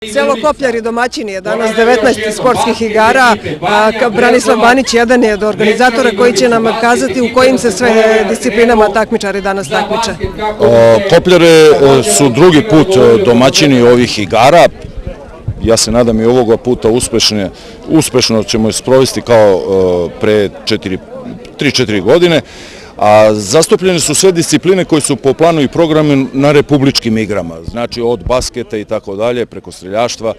Selo Kopljari domaćini je danas 19 sportskih igara. Branislav Banić jedan je od organizatora koji će nam kazati u kojim se sve disciplinama takmičari danas takmiče. Kopljare su drugi put domaćini ovih igara. Ja se nadam i ovoga puta uspešno ćemo je sprovesti kao pre 3-4 godine. A zastupljene su sve discipline koje su po planu i programu na republičkim igrama, znači od basketa i tako dalje, preko streljaštva,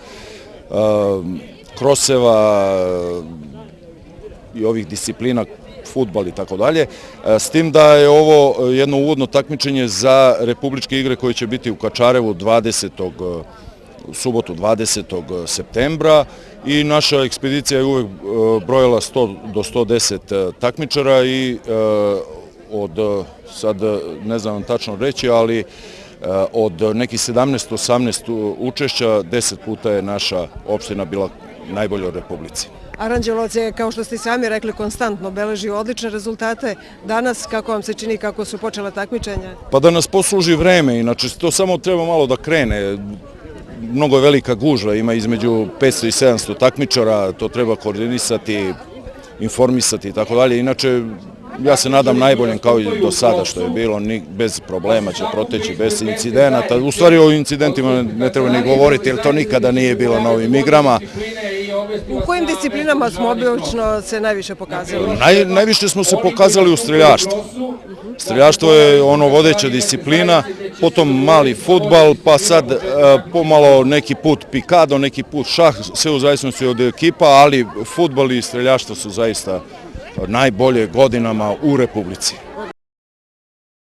kroseva i ovih disciplina, fudbal i tako dalje, s tim da je ovo jedno uvodno takmičenje za republičke igre koje će biti u Kačarevu u subotu 20. septembra i naša ekspedicija je uvek brojala 100 do 110 takmičara i sad ne znam tačno reći, ali od nekih 17-18 učešća 10 puta je naša opština bila najbolja u Republici. Aranđelovac je, kao što ste i sami rekli, konstantno beleži odlične rezultate. Danas, kako vam se čini, kako su počela takmičenja? Pa da nas posluži vreme, inače to samo treba malo da krene. Mnogo je velika gužva, ima između 500 i 700 takmičara, to treba koordinisati, informisati i tako dalje. Inače, ja se nadam najboljem kao i do sada što je bilo, bez problema će proteći, bez incidenata. U stvari o incidentima ne treba ni govoriti jer to nikada nije bilo na ovim igrama. U kojim disciplinama smo obično se najviše pokazali? Najviše smo se pokazali u streljaštvu. Streljaštvo je ono vodeća disciplina, potom mali fudbal, pa sad pomalo neki put pikado, neki put šah, sve u zavisnosti od ekipa, ali fudbal i streljaštvo su zaista najbolje godinama u Republici.